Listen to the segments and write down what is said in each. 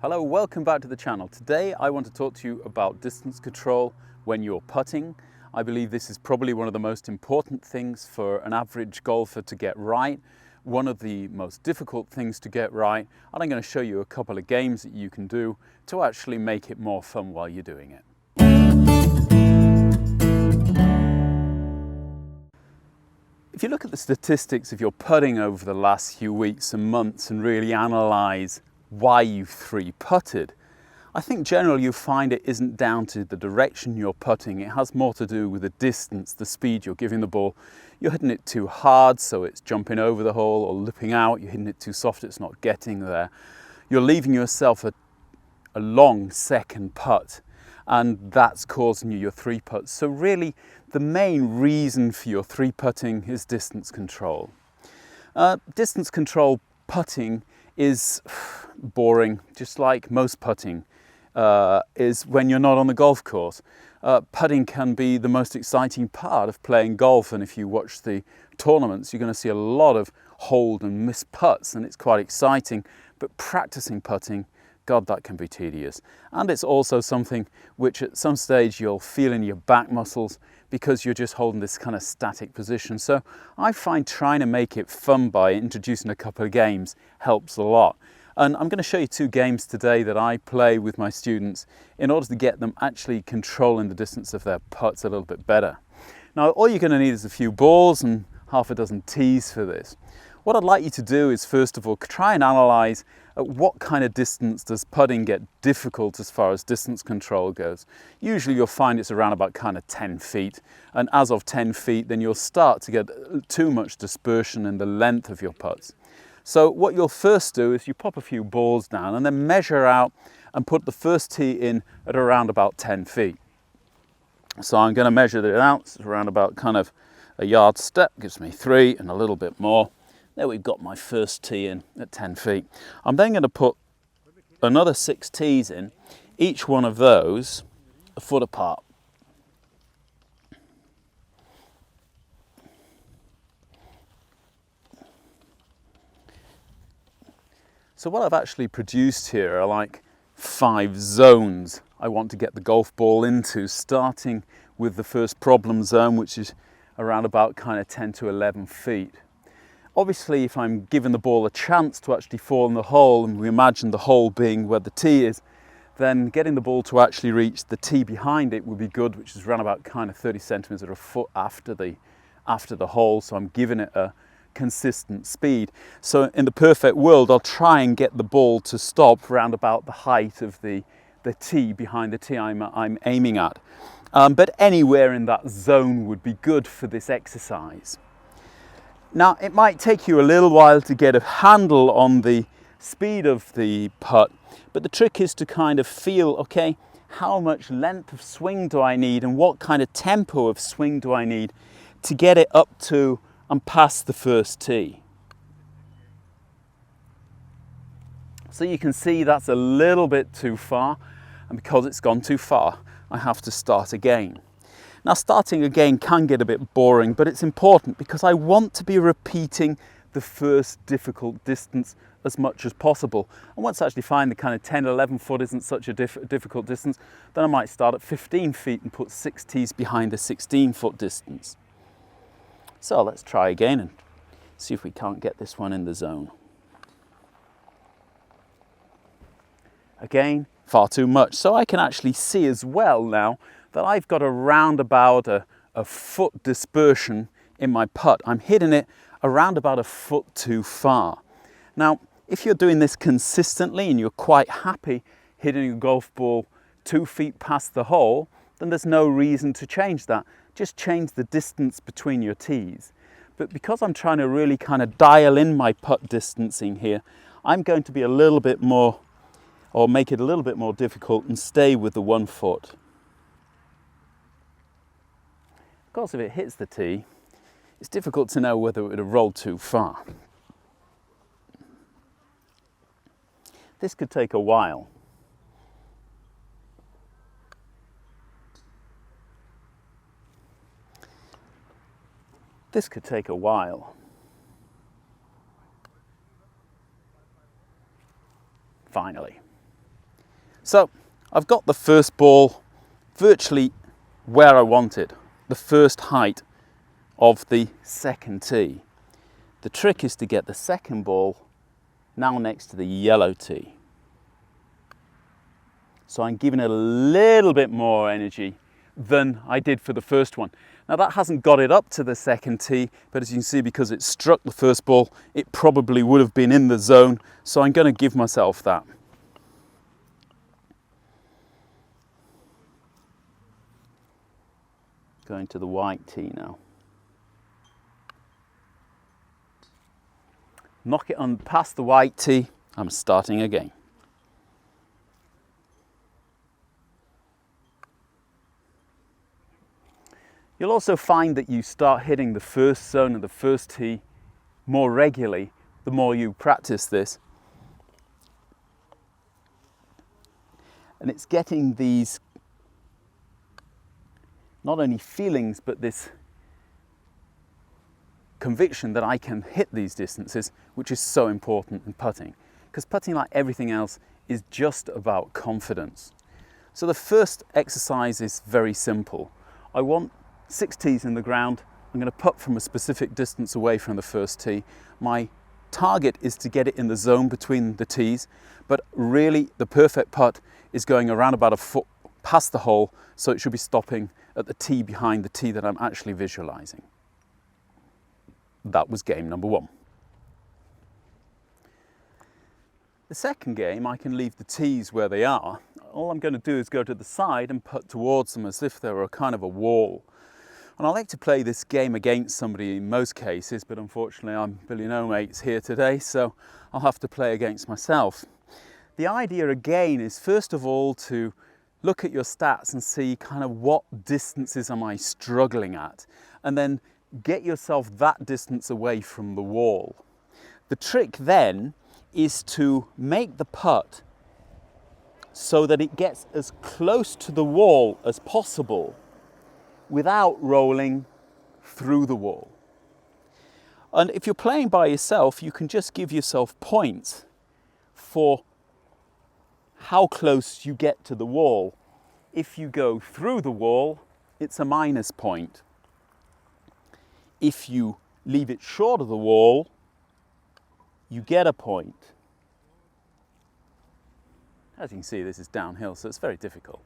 Hello, welcome back to the channel. Today I want to talk to you about distance control when you're putting. I believe this is probably one of the most important things for an average golfer to get right, one of the most difficult things to get right, and I'm going to show you a couple of games that you can do to actually make it more fun while you're doing it. If you look at the statistics of your putting over the last few weeks and months and really analyse why you've three putted, I think generally you find it isn't down to the direction you're putting. It has more to do with the distance, the speed you're giving the ball. You're hitting it too hard, so it's jumping over the hole or lipping out. You're hitting it too soft, it's not getting there. You're leaving yourself a long second putt, and that's causing you your three putts. So really, the main reason for your three putting is distance control. Distance control putting is boring, just like most putting is when you're not on the golf course. Putting can be the most exciting part of playing golf, and if you watch the tournaments, you're going to see a lot of hold and miss putts, and it's quite exciting. But practicing putting, God, that can be tedious. And it's also something which at some stage you'll feel in your back muscles because you're just holding this kind of static position. So I find trying to make it fun by introducing a couple of games helps a lot. And I'm going to show you two games today that I play with my students in order to get them actually controlling the distance of their putts a little bit better. Now, all you're going to need is a few balls and half a dozen tees for this. What I'd like you to do is, first of all, try and analyse at what kind of distance does putting get difficult as far as distance control goes. Usually you'll find it's around about kind of 10 feet, and as of 10 feet then you'll start to get too much dispersion in the length of your putts. So what you'll first do is you pop a few balls down and then measure out and put the first tee in at around about 10 feet. So I'm going to measure it out. It's around about kind of a yard step, gives me 3 and a little bit more. There we've got my first tee in at 10 feet. I'm then going to put another 6 tees in, each one of those a foot apart. So what I've actually produced here are like 5 zones I want to get the golf ball into, starting with the first problem zone, which is around about kind of 10 to 11 feet. Obviously, if I'm giving the ball a chance to actually fall in the hole, and we imagine the hole being where the tee is, then getting the ball to actually reach the tee behind it would be good, which is around about kind of 30 centimeters or a foot after the hole. So I'm giving it a consistent speed. So in the perfect world, I'll try and get the ball to stop around about the height of the tee behind the tee I'm aiming at. But anywhere in that zone would be good for this exercise. Now, it might take you a little while to get a handle on the speed of the putt, but the trick is to kind of feel, okay, how much length of swing do I need and what kind of tempo of swing do I need to get it up to and past the first tee. So you can see that's a little bit too far, and because it's gone too far, I have to start again. Now, starting again can get a bit boring, but it's important because I want to be repeating the first difficult distance as much as possible. And once I actually find the kind of 10, 11 foot isn't such a difficult distance, then I might start at 15 feet and put 6 tees behind the 16-foot distance. So let's try again and see if we can't get this one in the zone. Again, far too much. So I can actually see as well now that I've got around about a foot dispersion in my putt. I'm hitting it around about a foot too far. Now, if you're doing this consistently and you're quite happy hitting a golf ball 2 feet past the hole, then there's no reason to change that. Just change the distance between your tees. But because I'm trying to really kind of dial in my putt distancing here, I'm going to be a little bit more, or make it a little bit more difficult and stay with the 1 foot. Of course, if it hits the tee, it's difficult to know whether it would have rolled too far. This could take a while. This could take a while. Finally. So I've got the first ball virtually where I want it, the first height of the second tee. The trick is to get the second ball now next to the yellow tee. So I'm giving it a little bit more energy than I did for the first one. Now that hasn't got it up to the second tee, but as you can see, because it struck the first ball, it probably would have been in the zone. So I'm going to give myself that. Going to the white tee now. Knock it on past the white tee. I'm starting again. You'll also find that you start hitting the first zone of the first tee more regularly the more you practice this. And it's getting these not only feelings, but this conviction that I can hit these distances, which is so important in putting. Because putting, like everything else, is just about confidence. So the first exercise is very simple. I want 6 tees in the ground. I'm going to putt from a specific distance away from the first tee. My target is to get it in the zone between the tees, but really the perfect putt is going around about a foot past the hole, so it should be stopping at the tee behind the tee that I'm actually visualizing. That was game number 1. The second game, I can leave the tees where they are. All I'm going to do is go to the side and putt towards them as if they were kind of a wall. And I like to play this game against somebody in most cases, but unfortunately I'm Billy No Mates here today, so I'll have to play against myself. The idea again is first of all to look at your stats and see kind of what distances am I struggling at, and then get yourself that distance away from the wall. The trick then is to make the putt so that it gets as close to the wall as possible without rolling through the wall. And if you're playing by yourself, you can just give yourself points for how close you get to the wall. If you go through the wall, it's a minus point. If you leave it short of the wall, you get a point. As you can see, this is downhill, so it's very difficult.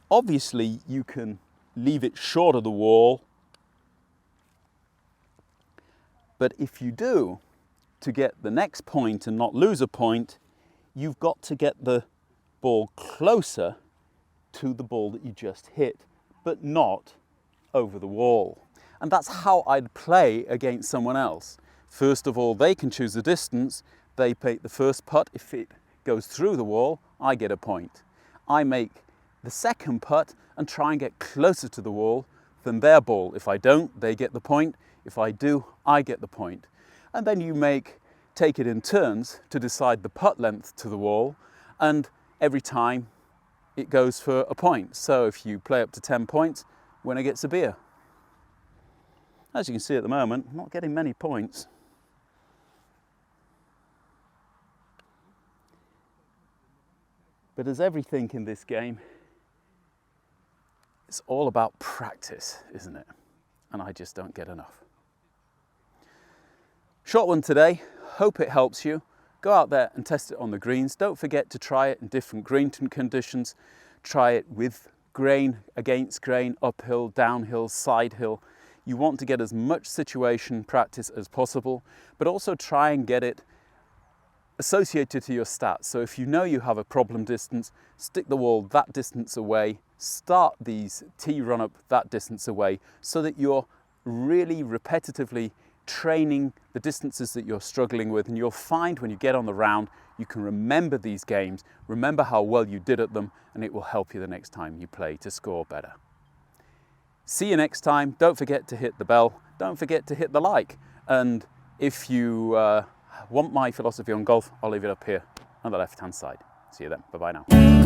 Obviously, you can leave it short of the wall, but if you do, to get the next point and not lose a point, you've got to get the ball closer to the ball that you just hit, but not over the wall. And that's how I'd play against someone else. First of all, they can choose the distance. They make the first putt. If it goes through the wall, I get a point. I make the second putt and try and get closer to the wall than their ball. If I don't, they get the point. If I do, I get the point. And then you take it in turns to decide the putt length to the wall, and every time it goes for a point. So if you play up to 10 points, winner gets a beer. As you can see at the moment, I'm not getting many points. But as everything in this game, it's all about practice, isn't it? And I just don't get enough. Short one today. Hope it helps you. Go out there and test it on the greens. Don't forget to try it in different green conditions. Try it with grain, against grain, uphill, downhill, side hill. You want to get as much situation practice as possible, but also try and get it associated to your stats. So if you know you have a problem distance, stick the wall that distance away, start these tee run up that distance away, so that you're really repetitively training the distances that you're struggling with, and you'll find when you get on the round, you can remember these games, remember how well you did at them, and it will help you the next time you play to score better. See you next time. Don't forget to hit the bell. Don't forget to hit the like. And if you want my philosophy on golf, I'll leave it up here on the left-hand side. See you then. Bye-bye now.